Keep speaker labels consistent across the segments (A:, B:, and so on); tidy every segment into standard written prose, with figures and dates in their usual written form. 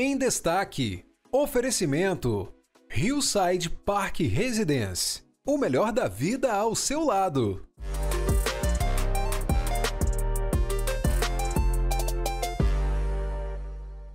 A: Em destaque, oferecimento Hillside Park Residence, o melhor da vida ao seu lado.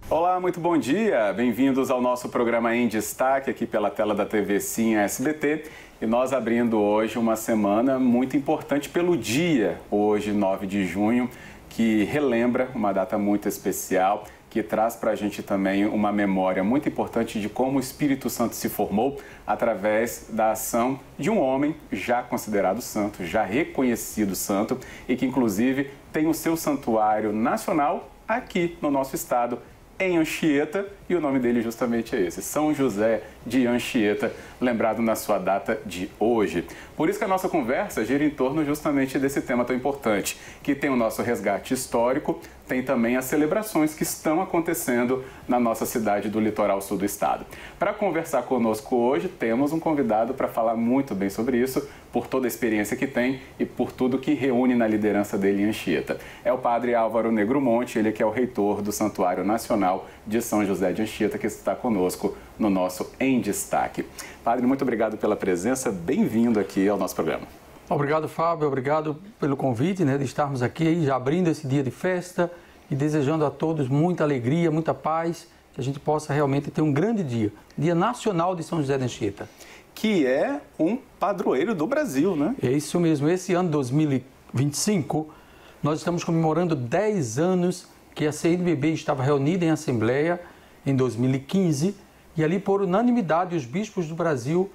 B: Olá, muito bom dia! Bem-vindos ao nosso programa Em Destaque, aqui pela tela da TV Sim SBT. E nós abrindo hoje uma semana muito importante pelo dia, hoje, 9 de junho, que relembra uma data muito especial, que traz para a gente também uma memória muito importante de como o Espírito Santo se formou através da ação de um homem já considerado santo, já reconhecido santo e que inclusive tem o seu santuário nacional aqui no nosso estado, em Anchieta, e o nome dele justamente é esse, São José de Anchieta, lembrado na sua data de hoje. Por isso que a nossa conversa gira em torno justamente desse tema tão importante, que tem o nosso resgate histórico, tem também as celebrações que estão acontecendo na nossa cidade do litoral sul do estado. Para conversar conosco hoje, temos um convidado para falar muito bem sobre isso, por toda a experiência que tem e por tudo que reúne na liderança dele em Anchieta. É o padre Álvaro Negromonte, ele que é o reitor do Santuário Nacional de São José de Anchieta, que está conosco no nosso Em Destaque. Padre, muito obrigado pela presença, bem-vindo aqui ao nosso programa.
C: Obrigado, Fábio, obrigado pelo convite, de estarmos aqui, já abrindo esse dia de festa e desejando a todos muita alegria, muita paz, que a gente possa realmente ter um grande dia, Dia Nacional de São José de Anchieta.
B: Que é um padroeiro do Brasil, né?
C: É isso mesmo, esse ano 2025, nós estamos comemorando 10 anos que a CNBB estava reunida em assembleia em 2015 e ali por unanimidade os bispos do Brasil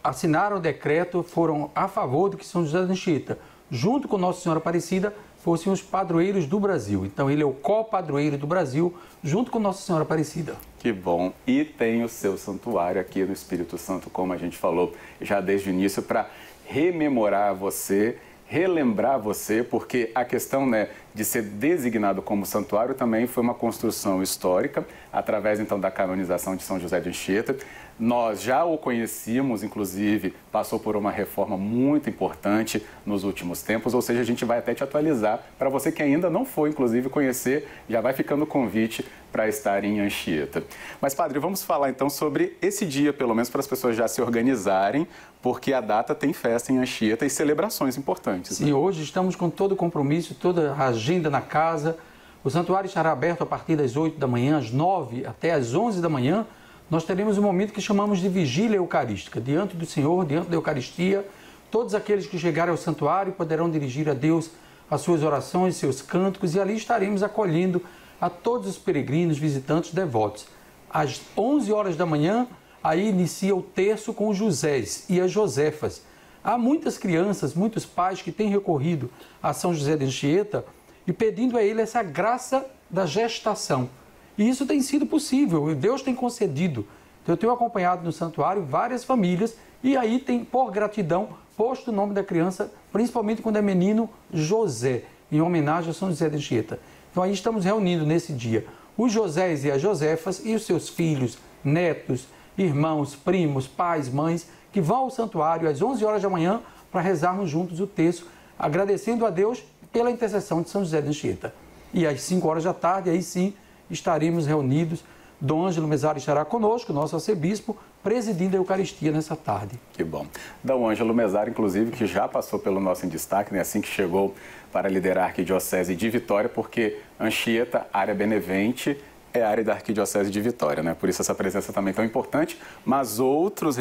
C: assinaram o decreto, foram a favor de que São José de Anchieta, junto com Nossa Senhora Aparecida, fossem os padroeiros do Brasil. Então ele é o co-padroeiro do Brasil, junto com Nossa Senhora Aparecida.
B: Que bom! E tem o seu santuário aqui no Espírito Santo, como a gente falou já desde o início, para rememorar você, relembrar você, porque a questão de ser designado como santuário também foi uma construção histórica, através então da canonização de São José de Anchieta. Nós já o conhecíamos, inclusive, passou por uma reforma muito importante nos últimos tempos, ou seja, a gente vai até te atualizar. Para você que ainda não foi, inclusive, conhecer, já vai ficando o convite para estar em Anchieta. Mas, padre, vamos falar então sobre esse dia, pelo menos para as pessoas já se organizarem, porque a data tem festa em Anchieta e celebrações importantes.
C: Sim, hoje estamos com todo o compromisso, toda a agenda na casa. O santuário estará aberto a partir das 8 da manhã, às 9 até às 11 da manhã. Nós teremos um momento que chamamos de vigília eucarística, diante do Senhor, diante da Eucaristia. Todos aqueles que chegarem ao santuário poderão dirigir a Deus as suas orações, seus cânticos, e ali estaremos acolhendo a todos os peregrinos, visitantes, devotos. Às 11 horas da manhã, aí inicia o terço com os Josés e as Josefas. Há muitas crianças, muitos pais que têm recorrido a São José de Anchieta e pedindo a ele essa graça da gestação. E isso tem sido possível, Deus tem concedido. Eu tenho acompanhado no santuário várias famílias e aí tem, por gratidão, posto o nome da criança, principalmente quando é menino, José, em homenagem a São José de Anchieta. Então aí estamos reunindo nesse dia os Josés e as Josefas e os seus filhos, netos, irmãos, primos, pais, mães, que vão ao santuário às 11 horas da manhã para rezarmos juntos o terço, agradecendo a Deus pela intercessão de São José de Anchieta. E às 5 horas da tarde, aí sim, estaremos reunidos. Dom Ângelo Mezzari estará conosco, nosso arcebispo, presidindo a Eucaristia nessa tarde.
B: Que bom. Dom Ângelo Mezzari, inclusive, que já passou pelo nosso Em Destaque, assim que chegou para liderar a Arquidiocese de Vitória, porque Anchieta, área benevente, é a área da Arquidiocese de Vitória, Por isso essa presença também tão importante, mas outros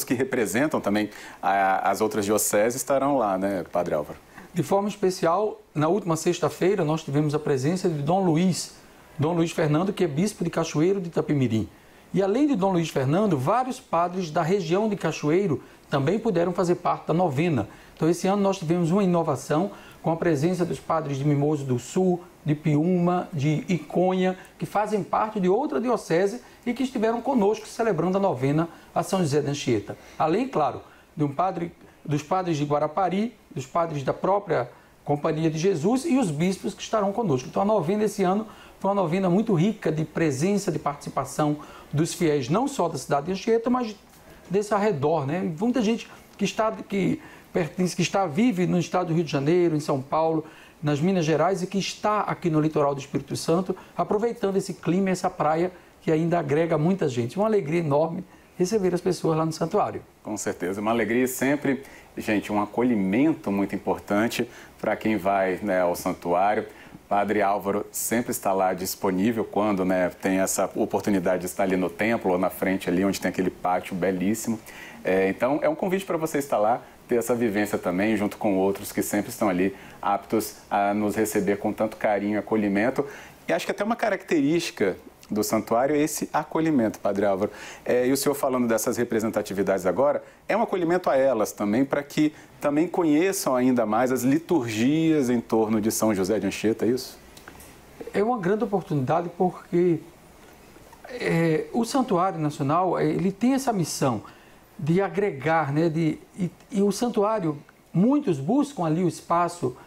B: que representam também as outras dioceses estarão lá, Padre Álvaro?
C: De forma especial, na última sexta-feira, nós tivemos a presença de Dom Luiz Fernando, que é bispo de Cachoeiro de Itapemirim. E além de Dom Luiz Fernando, vários padres da região de Cachoeiro também puderam fazer parte da novena. Então esse ano nós tivemos uma inovação com a presença dos padres de Mimoso do Sul, de Piúma, de Iconha, que fazem parte de outra diocese e que estiveram conosco celebrando a novena a São José de Anchieta. Além, claro, dos padres de Guarapari, dos padres da própria Companhia de Jesus e os bispos que estarão conosco. Então a novena esse ano foi uma novena muito rica de presença, de participação dos fiéis, não só da cidade de Anchieta, mas desse arredor, Muita gente que vive no estado do Rio de Janeiro, em São Paulo, nas Minas Gerais e que está aqui no litoral do Espírito Santo, aproveitando esse clima, essa praia que ainda agrega muita gente. Uma alegria enorme receber as pessoas lá no santuário.
B: Com certeza, uma alegria sempre, gente, um acolhimento muito importante para quem vai, né, ao santuário. Padre Álvaro sempre está lá disponível quando, né, tem essa oportunidade de estar ali no templo ou na frente ali onde tem aquele pátio belíssimo. Então é um convite para você estar lá, ter essa vivência também junto com outros que sempre estão ali aptos a nos receber com tanto carinho e acolhimento. E acho que até uma característica do santuário é esse acolhimento, Padre Álvaro. E o senhor falando dessas representatividades agora, é um acolhimento a elas também, para que também conheçam ainda mais as liturgias em torno de São José de Anchieta, é isso?
C: É uma grande oportunidade porque o Santuário Nacional ele tem essa missão de agregar, né, e o santuário, muitos buscam ali o espaço,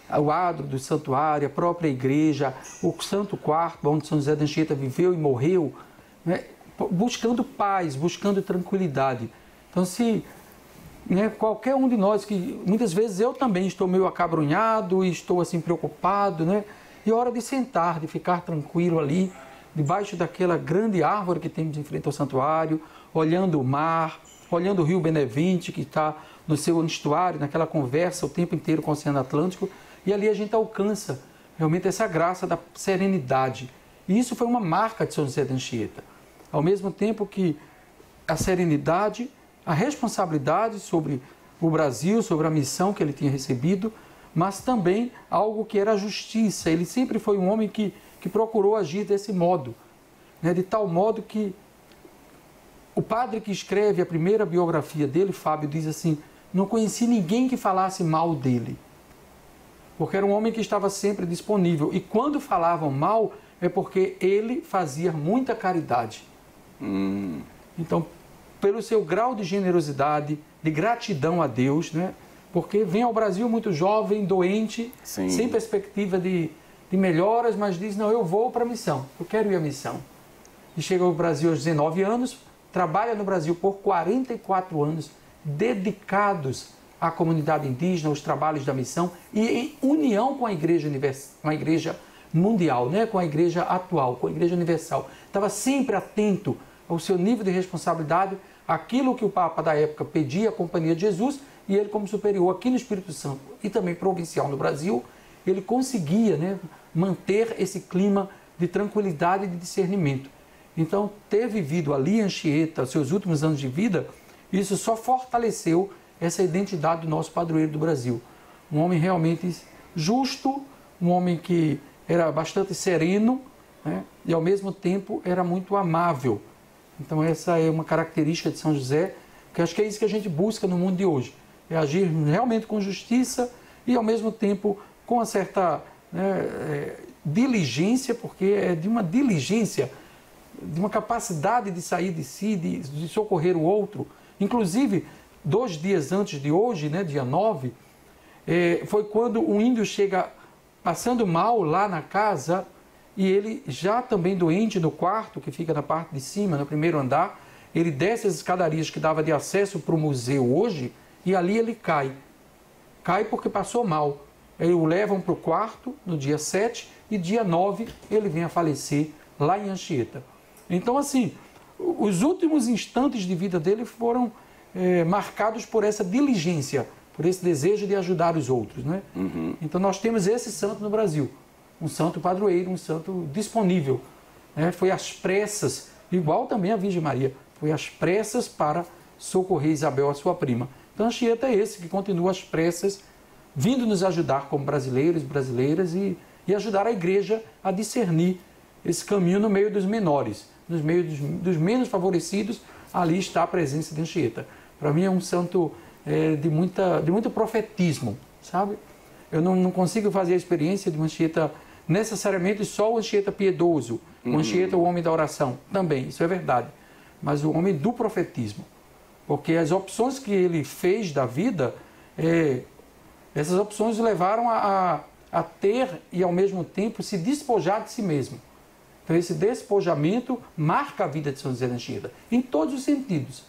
C: o adro do santuário, a própria igreja, o Santo Quarto, onde São José de Anchieta viveu e morreu, né, buscando paz, buscando tranquilidade. Então, se qualquer um de nós, que muitas vezes eu também estou meio acabrunhado e estou assim preocupado, né, e é hora de sentar, de ficar tranquilo ali, debaixo daquela grande árvore que temos em frente ao santuário, olhando o mar, olhando o Rio Benevente, que está no seu estuário, naquela conversa o tempo inteiro com o Oceano Atlântico, e ali a gente alcança realmente essa graça da serenidade. E isso foi uma marca de São José de Anchieta. Ao mesmo tempo que a serenidade, a responsabilidade sobre o Brasil, sobre a missão que ele tinha recebido, mas também algo que era a justiça. Ele sempre foi um homem que procurou agir desse modo, né? De tal modo que o padre que escreve a primeira biografia dele, Fábio, diz assim: não conheci ninguém que falasse mal dele. Porque era um homem que estava sempre disponível. E quando falavam mal, é porque ele fazia muita caridade. Então, pelo seu grau de generosidade, de gratidão a Deus, né? Porque vem ao Brasil muito jovem, doente,
B: Sim.
C: sem perspectiva de melhoras, mas diz: não, eu vou para a missão, eu quero ir à missão. E chega ao Brasil aos 19 anos, trabalha no Brasil por 44 anos, dedicados à comunidade indígena, aos trabalhos da missão e em união com a igreja mundial, né? Com a igreja atual, com a igreja universal. Estava sempre atento ao seu nível de responsabilidade, aquilo que o Papa da época pedia à Companhia de Jesus, e ele, como superior aqui no Espírito Santo e também provincial no Brasil, ele conseguia, né, manter esse clima de tranquilidade e de discernimento. Então, ter vivido ali em Anchieta, seus últimos anos de vida, isso só fortaleceu essa identidade do nosso padroeiro do Brasil. Um homem realmente justo, um homem que era bastante sereno, né, e ao mesmo tempo era muito amável. Então essa é uma característica de São José, que acho que é isso que a gente busca no mundo de hoje. É agir realmente com justiça e ao mesmo tempo com uma certa diligência, porque é de uma diligência, de uma capacidade de sair de si, de socorrer o outro. Inclusive, 2 dias antes de hoje, né, dia 9, foi quando um índio chega passando mal lá na casa, e ele já também doente no quarto, que fica na parte de cima, no primeiro andar, ele desce as escadarias que dava de acesso para o museu hoje, e ali ele cai. Cai porque passou mal. Aí o levam para o quarto no dia 7, e dia 9 ele vem a falecer lá em Anchieta. Então, assim, os últimos instantes de vida dele foram marcados por essa diligência, por esse desejo de ajudar os outros, né? Então nós temos esse santo no Brasil, um santo padroeiro, um santo disponível, né? Foi às pressas, igual também a Virgem Maria, foi às pressas para socorrer Isabel, a sua prima. Então Anchieta é esse que continua às pressas, vindo nos ajudar como brasileiros e brasileiras e ajudar a igreja a discernir esse caminho no meio dos menores, no meio dos menos favorecidos. Ali está a presença de Anchieta. Para mim é um santo de muito profetismo, sabe? Eu não consigo fazer a experiência de uma Anchieta necessariamente só o Anchieta piedoso, o Anchieta o homem da oração, também, isso é verdade, mas o homem do profetismo, porque as opções que ele fez da vida, essas opções levaram a ter e ao mesmo tempo se despojar de si mesmo. Então esse despojamento marca a vida de São José de Anchieta, em todos os sentidos,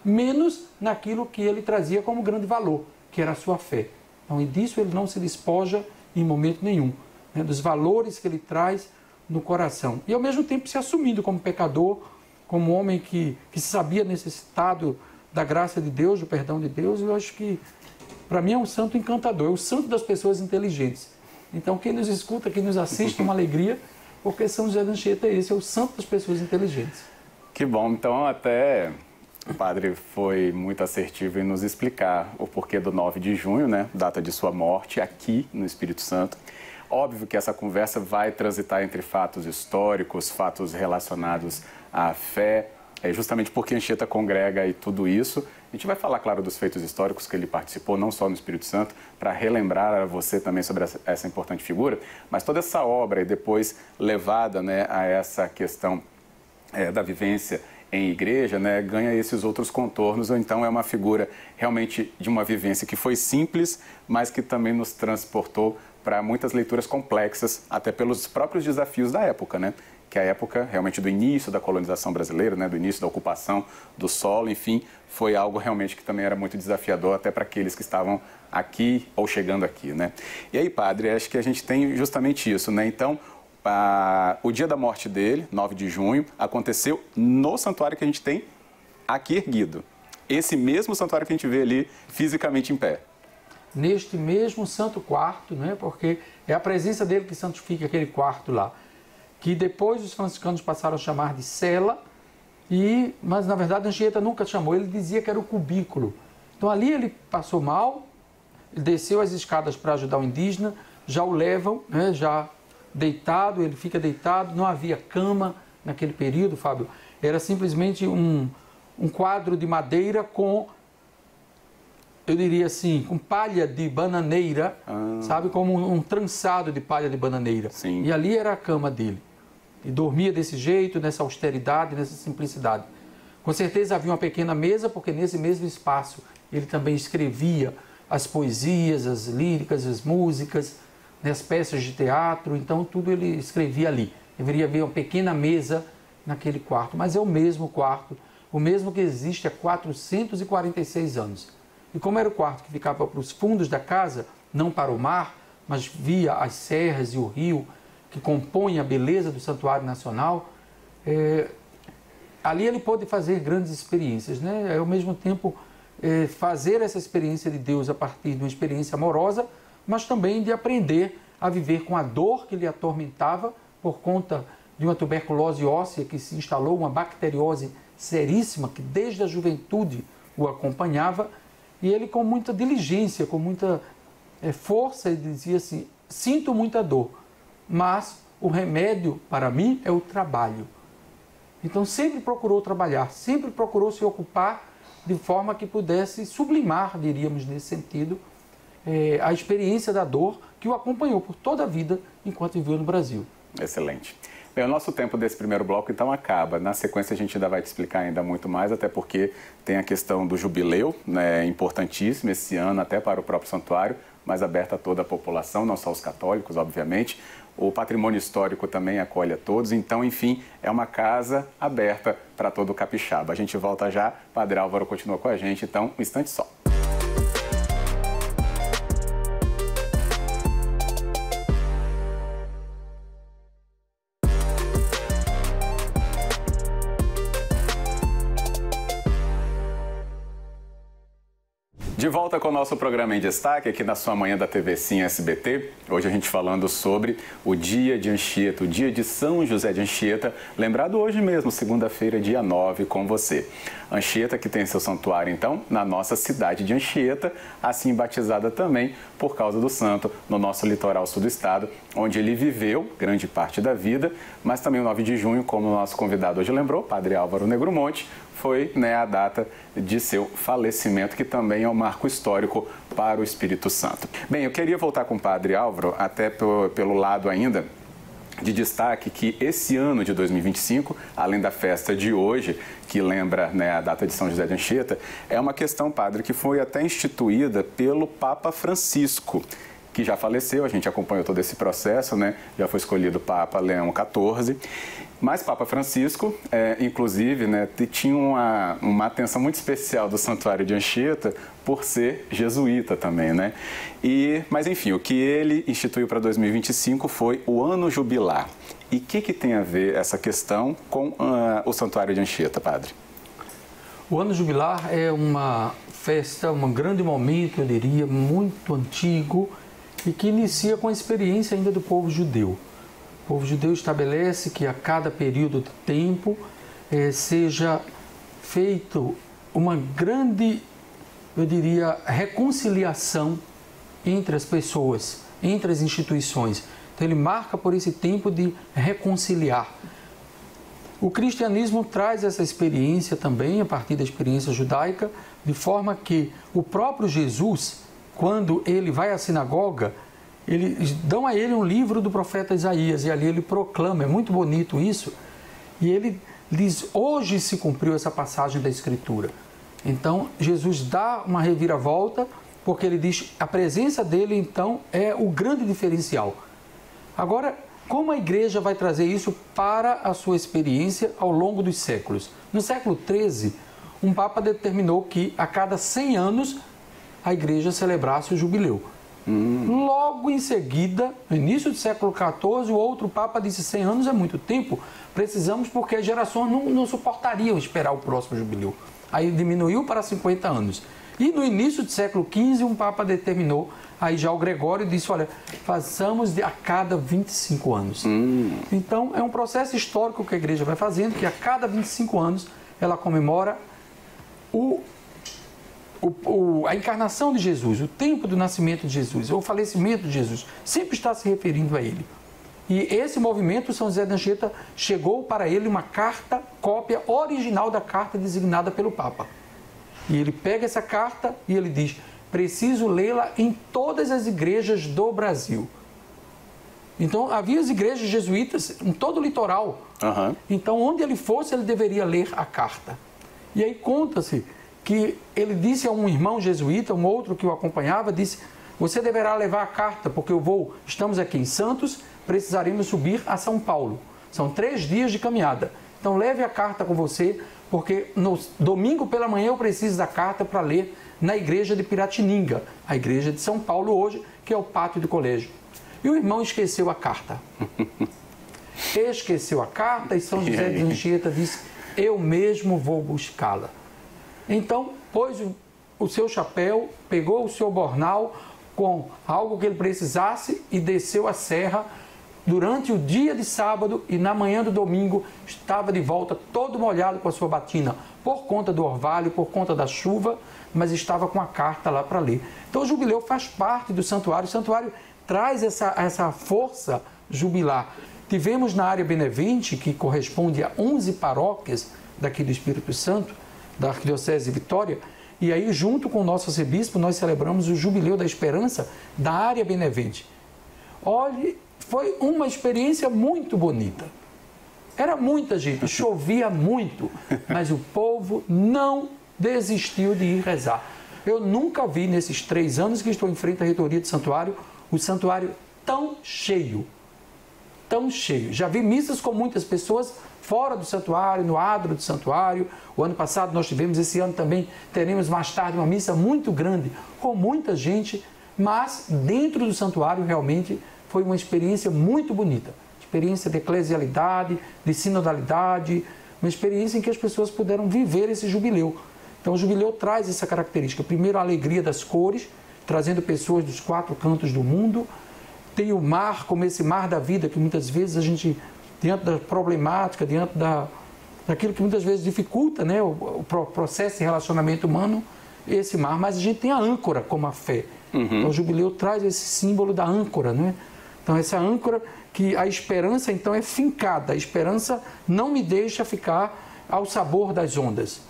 C: menos naquilo que ele trazia como grande valor, que era a sua fé. Então, e disso ele não se despoja em momento nenhum, né, dos valores que ele traz no coração. E ao mesmo tempo se assumindo como pecador, como homem que se sabia necessitado da graça de Deus, do perdão de Deus. Eu acho que, para mim, é um santo encantador, é o santo das pessoas inteligentes. Então, quem nos escuta, quem nos assiste, é uma alegria, porque São José de Anchieta é esse, é o santo das pessoas inteligentes.
B: Que bom. Então, até o padre foi muito assertivo em nos explicar o porquê do 9 de junho, né, data de sua morte, aqui no Espírito Santo. Óbvio que essa conversa vai transitar entre fatos históricos, fatos relacionados à fé, justamente porque Anchieta congrega e tudo isso. A gente vai falar, claro, dos feitos históricos que ele participou, não só no Espírito Santo, para relembrar a você também sobre essa importante figura, mas toda essa obra e depois levada, né, a essa questão da vivência em igreja, né, ganha esses outros contornos, ou então é uma figura realmente de uma vivência que foi simples, mas que também nos transportou para muitas leituras complexas, até pelos próprios desafios da época, né? Que a época realmente do início da colonização brasileira, né, do início da ocupação do solo, enfim, foi algo realmente que também era muito desafiador até para aqueles que estavam aqui ou chegando aqui, né? E aí, padre, acho que a gente tem justamente isso, né? Então, o dia da morte dele, 9 de junho, aconteceu no santuário que a gente tem aqui erguido. Esse mesmo santuário que a gente vê ali fisicamente em pé.
C: Neste mesmo santo quarto, né? Porque é a presença dele que santifica aquele quarto lá, que depois os franciscanos passaram a chamar de cela, mas na verdade Anchieta nunca chamou, ele dizia que era o cubículo. Então ali ele passou mal, desceu as escadas para ajudar o indígena, já o levam, né, já deitado, ele fica deitado, não havia cama naquele período, Fábio, era simplesmente um quadro de madeira com, eu diria assim, com palha de bananeira, sabe, como um trançado de palha de bananeira.
B: Sim.
C: E ali era a cama dele. E dormia desse jeito, nessa austeridade, nessa simplicidade. Com certeza havia uma pequena mesa, porque nesse mesmo espaço ele também escrevia as poesias, as líricas, as músicas, né, as peças de teatro, então tudo ele escrevia ali. Deveria haver uma pequena mesa naquele quarto, mas é o mesmo quarto, o mesmo que existe há 446 anos. E como era o quarto que ficava para os fundos da casa, não para o mar, mas via as serras e o rio, que compõem a beleza do Santuário Nacional, ali ele pôde fazer grandes experiências, né? Ao mesmo tempo, fazer essa experiência de Deus a partir de uma experiência amorosa, mas também de aprender a viver com a dor que lhe atormentava por conta de uma tuberculose óssea que se instalou, uma bacteriose seríssima que desde a juventude o acompanhava, e ele com muita diligência, com muita força, ele dizia assim, sinto muita dor, mas o remédio para mim é o trabalho. Então sempre procurou trabalhar, sempre procurou se ocupar de forma que pudesse sublimar, diríamos nesse sentido, a experiência da dor que o acompanhou por toda a vida enquanto viveu no Brasil.
B: Excelente. Bem, o nosso tempo desse primeiro bloco então acaba. Na sequência a gente ainda vai te explicar ainda muito mais, até porque tem a questão do jubileu, né, importantíssimo esse ano até para o próprio santuário, mas aberto a toda a população, não só os católicos, obviamente. O patrimônio histórico também acolhe a todos, então, enfim, é uma casa aberta para todo o capixaba. A gente volta já, Padre Álvaro continua com a gente, então, um instante só. De volta com o nosso programa em destaque, aqui na sua manhã da TV Sim SBT. Hoje a gente falando sobre o dia de Anchieta, o dia de São José de Anchieta, lembrado hoje mesmo, segunda-feira, dia 9, com você. Anchieta, que tem seu santuário, então, na nossa cidade de Anchieta, assim batizada também por causa do santo, no nosso litoral sul do estado, onde ele viveu grande parte da vida, mas também o 9 de junho, como o nosso convidado hoje lembrou, Padre Álvaro Negromonte, foi, né, a data de seu falecimento, que também é um marco histórico para o Espírito Santo. Bem, eu queria voltar com o Padre Álvaro, até pelo lado ainda de destaque que esse ano de 2025, além da festa de hoje, que lembra, né, a data de São José de Anchieta, é uma questão, padre, que foi até instituída pelo Papa Francisco, que já faleceu, a gente acompanhou todo esse processo, né? Já foi escolhido o Papa Leão XIV. Mas Papa Francisco, inclusive, né, tinha uma atenção muito especial do Santuário de Anchieta por ser jesuíta também, né? Mas enfim, o que ele instituiu para 2025 foi o Ano Jubilar. E o que tem a ver essa questão com o Santuário de Anchieta, padre?
C: O Ano Jubilar é uma festa, um grande momento, eu diria, muito antigo e que inicia com a experiência ainda do povo judeu. O povo judeu estabelece que a cada período de tempo seja feito uma grande, eu diria, reconciliação entre as pessoas, entre as instituições. Então ele marca por esse tempo de reconciliar. O cristianismo traz essa experiência também, a partir da experiência judaica, de forma que o próprio Jesus, quando ele vai à sinagoga, eles dão a ele um livro do profeta Isaías e ali ele proclama, é muito bonito isso, e ele diz, hoje se cumpriu essa passagem da Escritura. Então, Jesus dá uma reviravolta, porque ele diz, a presença dele, então, é o grande diferencial. Agora, como a igreja vai trazer isso para a sua experiência ao longo dos séculos? No século XIII, um papa determinou que a cada 100 anos a igreja celebrasse o jubileu. Logo em seguida, no início do século XIV, o outro papa disse 100 anos é muito tempo, precisamos porque as gerações não suportariam esperar o próximo jubileu. Aí diminuiu para 50 anos. E no início do século XV, um papa determinou, aí já o Gregório disse, olha, façamos a cada 25 anos. Então, é um processo histórico que a igreja vai fazendo, que a cada 25 anos ela comemora a encarnação de Jesus, o tempo do nascimento de Jesus, o falecimento de Jesus, sempre está se referindo a ele. E esse movimento, São José de Anchieta, chegou para ele uma carta, cópia original da carta designada pelo Papa. E ele pega essa carta e ele diz, preciso lê-la em todas as igrejas do Brasil. Então, havia as igrejas jesuítas em todo o litoral. Então, onde ele fosse, ele deveria ler a carta. E aí conta-se que ele disse a um irmão jesuíta, um outro que o acompanhava, disse, você deverá levar a carta, porque estamos aqui em Santos, precisaremos subir a São Paulo. São 3 dias de caminhada. Então, leve a carta com você, porque no domingo pela manhã eu preciso da carta para ler na igreja de Piratininga, a igreja de São Paulo hoje, que é o pátio do colégio. E o irmão esqueceu a carta. Esqueceu a carta e São José de Anchieta disse, eu mesmo vou buscá-la. Então, pôs o seu chapéu, pegou o seu bornal com algo que ele precisasse e desceu a serra durante o dia de sábado e na manhã do domingo estava de volta todo molhado com a sua batina, por conta do orvalho, por conta da chuva, mas estava com a carta lá para ler. Então o jubileu faz parte do santuário, o santuário traz essa força jubilar. Tivemos na área Benevente, que corresponde a 11 paróquias daqui do Espírito Santo, da Arquidiocese de Vitória, e aí junto com o nosso arcebispo nós celebramos o Jubileu da Esperança da área Benevente. Olhe, foi uma experiência muito bonita. Era muita gente, chovia muito, mas o povo não desistiu de ir rezar. Eu nunca vi nesses 3 anos que estou em frente à reitoria do santuário, o santuário tão cheio. Tão cheio. Já vi missas com muitas pessoas fora do santuário, no adro do santuário. O ano passado nós tivemos, esse ano também teremos mais tarde uma missa muito grande, com muita gente, mas dentro do santuário realmente foi uma experiência muito bonita. Experiência de eclesialidade, de sinodalidade, uma experiência em que as pessoas puderam viver esse jubileu. Então o jubileu traz essa característica. Primeiro a alegria das cores, trazendo pessoas dos 4 cantos do mundo. Tem o mar, como esse mar da vida, que muitas vezes a gente, diante da problemática, diante daquilo que muitas vezes dificulta, né, o processo de relacionamento humano, esse mar. Mas a gente tem a âncora como a fé. Então o jubileu traz esse símbolo da âncora, né? Então essa âncora que a esperança então é fincada. A esperança não me deixa ficar ao sabor das ondas.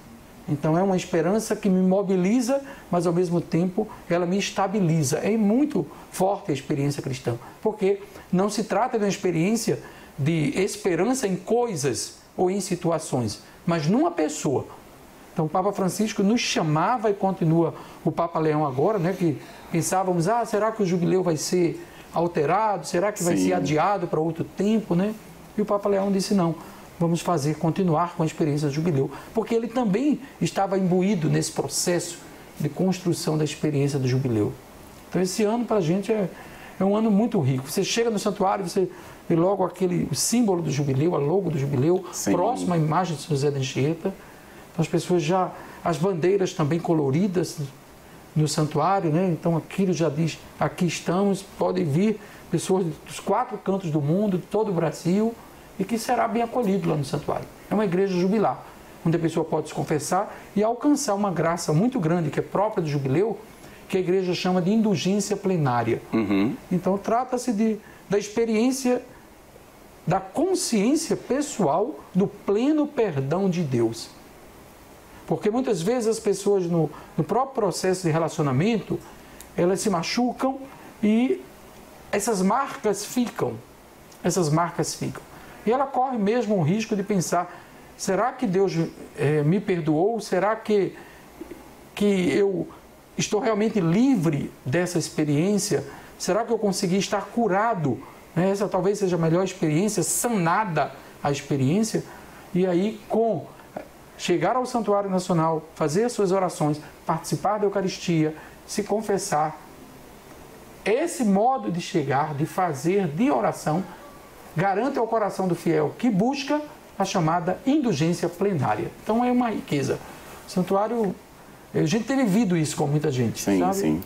C: Então é uma esperança que me mobiliza, mas ao mesmo tempo ela me estabiliza. É muito forte a experiência cristã, porque não se trata de uma experiência de esperança em coisas ou em situações, mas numa pessoa. Então o Papa Francisco nos chamava e continua o Papa Leão agora, né, que pensávamos, será que o jubileu vai ser alterado? Será que vai ser adiado para outro tempo, né? E o Papa Leão disse não. vamos continuar com a experiência do jubileu, porque ele também estava imbuído nesse processo de construção da experiência do jubileu. Então esse ano para a gente é um ano muito rico. Você chega no santuário, você vê logo o símbolo do jubileu, a logo do jubileu, próximo à imagem de São José de Anchieta. Então as pessoas as bandeiras também coloridas no santuário, né? Então aquilo já diz, aqui estamos, podem vir pessoas dos 4 cantos do mundo, de todo o Brasil, e que será bem acolhido lá no santuário. É uma igreja jubilar, onde a pessoa pode se confessar e alcançar uma graça muito grande, que é própria do jubileu, que a igreja chama de indulgência plenária. Então trata-se da experiência, da consciência pessoal do pleno perdão de Deus. Porque muitas vezes as pessoas no próprio processo de relacionamento, elas se machucam e essas marcas ficam. E ela corre mesmo o risco de pensar, será que Deus me perdoou? Será que eu estou realmente livre dessa experiência? Será que eu consegui estar curado? Essa talvez seja a melhor experiência, sanada a experiência. E aí, chegar ao Santuário Nacional, fazer as suas orações, participar da Eucaristia, se confessar. Esse modo de chegar, de fazer, de oração, garante ao coração do fiel que busca a chamada indulgência plenária. Então é uma riqueza. O santuário, a gente tem vivido isso com muita gente, sabe?
B: Sim.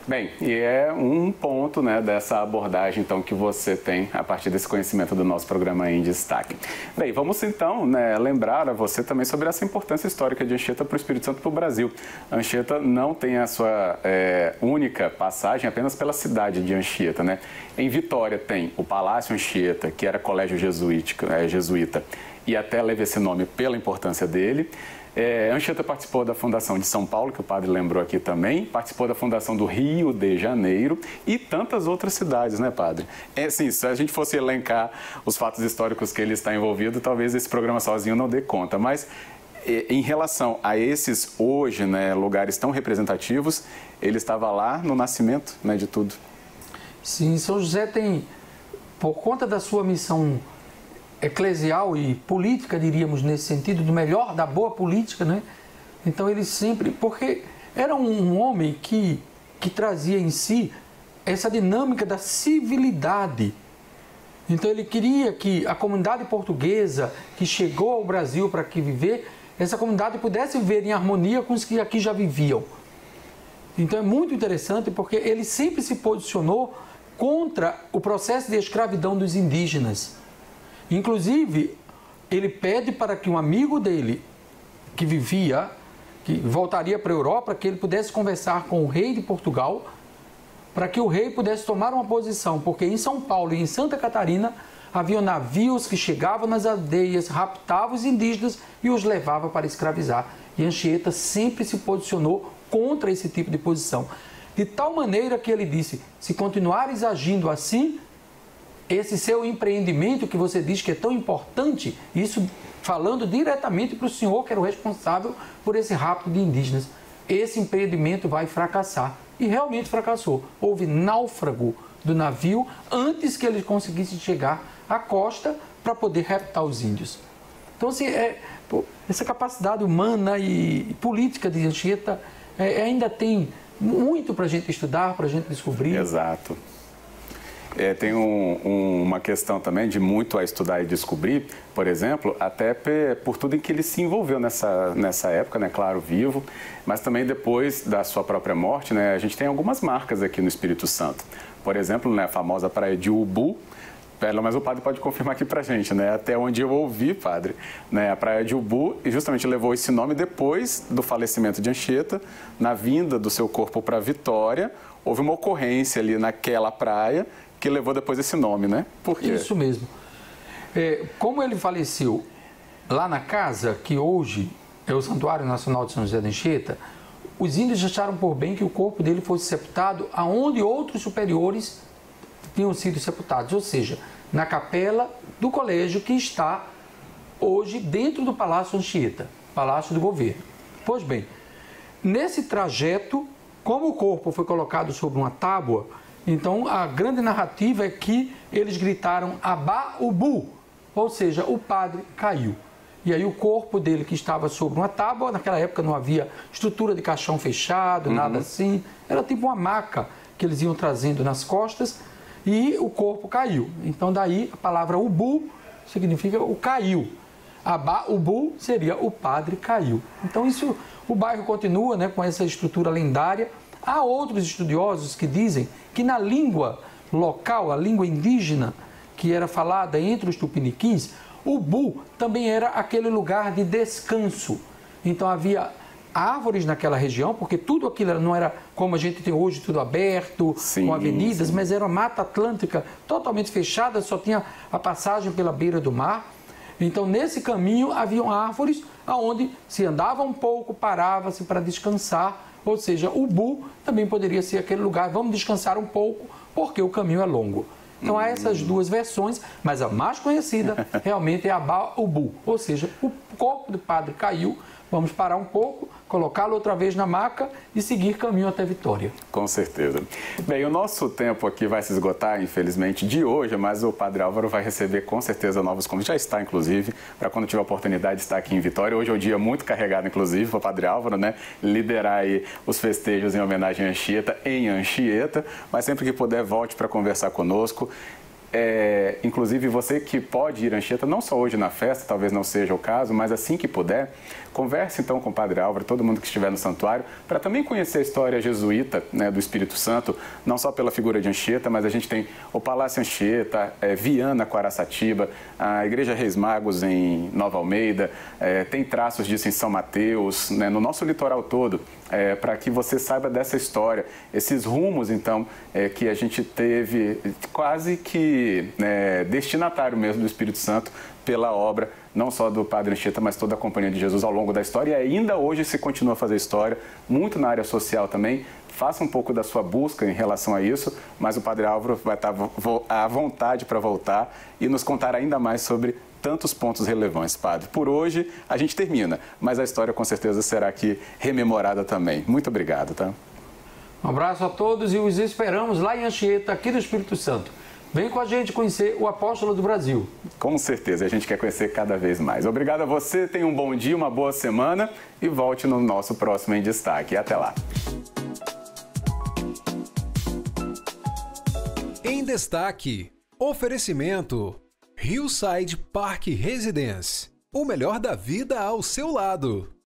B: Bem, e é um ponto, né, dessa abordagem então que você tem a partir desse conhecimento do nosso programa Em Destaque. Bem, vamos então, né, lembrar a você também sobre essa importância histórica de Anchieta para o Espírito Santo e para o Brasil. Anchieta não tem a sua única passagem apenas pela cidade de Anchieta, né? Em Vitória tem o Palácio Anchieta, que era colégio jesuíta, e até leva esse nome pela importância dele. Anchieta participou da fundação de São Paulo, que o padre lembrou aqui também, participou da fundação do Rio de Janeiro e tantas outras cidades, né, padre? Sim, se a gente fosse elencar os fatos históricos que ele está envolvido, talvez esse programa sozinho não dê conta, mas em relação a esses hoje, né, lugares tão representativos, ele estava lá no nascimento, né, de tudo.
C: Sim, São José tem, por conta da sua missão eclesial e política, diríamos, nesse sentido, do melhor da boa política, né? Então ele sempre, porque era um homem que trazia em si essa dinâmica da civilidade. Então ele queria que a comunidade portuguesa que chegou ao Brasil para aqui viver, essa comunidade pudesse viver em harmonia com os que aqui já viviam. Então é muito interessante porque ele sempre se posicionou contra o processo de escravidão dos indígenas. Inclusive, ele pede para que um amigo dele, que voltaria para a Europa, que ele pudesse conversar com o rei de Portugal, para que o rei pudesse tomar uma posição, porque em São Paulo e em Santa Catarina haviam navios que chegavam nas aldeias, raptavam os indígenas e os levavam para escravizar. E Anchieta sempre se posicionou contra esse tipo de posição. De tal maneira que ele disse, se continuares agindo assim, esse seu empreendimento que você diz que é tão importante, isso falando diretamente para o senhor que era o responsável por esse rapto de indígenas, esse empreendimento vai fracassar. E realmente fracassou. Houve náufrago do navio antes que eles conseguissem chegar à costa para poder raptar os índios. Então, assim, essa capacidade humana e política de Anchieta ainda tem muito para a gente estudar, para a gente descobrir.
B: Exato. Tem uma questão também de muito a estudar e descobrir, por exemplo, até por tudo em que ele se envolveu nessa época, né, claro, vivo, mas também depois da sua própria morte, né, a gente tem algumas marcas aqui no Espírito Santo. Por exemplo, né, a famosa praia de Ubu, mas o padre pode confirmar aqui pra gente, né, até onde eu ouvi, padre, né, a praia de Ubu justamente levou esse nome depois do falecimento de Anchieta, na vinda do seu corpo para Vitória, houve uma ocorrência ali naquela praia, que levou depois esse nome, né? Por quê?
C: Isso mesmo. Como ele faleceu lá na casa, que hoje é o Santuário Nacional de São José de Anchieta, os índios acharam por bem que o corpo dele fosse sepultado aonde outros superiores tinham sido sepultados, ou seja, na capela do colégio que está hoje dentro do Palácio Anchieta, Palácio do Governo. Pois bem, nesse trajeto, como o corpo foi colocado sobre uma tábua, então a grande narrativa é que eles gritaram Abá Ubu, ou seja, o padre caiu. E aí o corpo dele, que estava sobre uma tábua, naquela época não havia estrutura de caixão fechado, nada assim, era tipo uma maca que eles iam trazendo nas costas, e o corpo caiu. Então daí a palavra ubu significa o caiu. Ubu seria o padre caiu. Então isso, o bairro continua, né, com essa estrutura lendária. Há outros estudiosos que dizem que na língua local, a língua indígena que era falada entre os tupiniquins, Ubu também era aquele lugar de descanso. Então havia árvores naquela região, porque tudo aquilo não era como a gente tem hoje, tudo aberto,
B: sim,
C: com avenidas,
B: sim.
C: mas era uma mata atlântica totalmente fechada, só tinha a passagem pela beira do mar. Então nesse caminho haviam árvores onde se andava um pouco, parava-se para descansar, ou seja, Ubu também poderia ser aquele lugar, vamos descansar um pouco, porque o caminho é longo. Então há essas duas versões, mas a mais conhecida realmente é Aba-Ubu, ou seja, o corpo do padre caiu, vamos parar um pouco, colocá-lo outra vez na maca e seguir caminho até Vitória.
B: Com certeza. Bem, o nosso tempo aqui vai se esgotar, infelizmente, de hoje, mas o Padre Álvaro vai receber com certeza novos convites, já está, inclusive, para quando tiver a oportunidade de estar aqui em Vitória. Hoje é um dia muito carregado, inclusive, para o Padre Álvaro, né, liderar aí os festejos em homenagem a Anchieta, em Anchieta, mas sempre que puder, volte para conversar conosco. Inclusive você que pode ir a Anchieta, não só hoje na festa, talvez não seja o caso, mas assim que puder, converse então com o Padre Álvaro, todo mundo que estiver no santuário, para também conhecer a história jesuíta, né, do Espírito Santo, não só pela figura de Anchieta, mas a gente tem o Palácio Anchieta, Viana com Araçatiba, a Igreja Reis Magos em Nova Almeida, tem traços disso em São Mateus, né, no nosso litoral todo, para que você saiba dessa história, esses rumos então que a gente teve quase que destinatário mesmo do Espírito Santo pela obra, não só do Padre Anchieta, mas toda a Companhia de Jesus ao longo da história, e ainda hoje se continua a fazer história, muito na área social também. Faça um pouco da sua busca em relação a isso, mas o Padre Álvaro vai estar à vontade para voltar e nos contar ainda mais sobre tantos pontos relevantes, Padre. Por hoje a gente termina, mas a história com certeza será aqui rememorada também. Muito obrigado, tá?
C: Um abraço a todos e os esperamos lá em Anchieta, aqui do Espírito Santo. Vem com a gente conhecer o Apóstolo do Brasil.
B: Com certeza, a gente quer conhecer cada vez mais. Obrigado a você, tenha um bom dia, uma boa semana e volte no nosso próximo Em Destaque. Até lá.
A: Em Destaque, oferecimento Hillside Park Residence. O melhor da vida ao seu lado.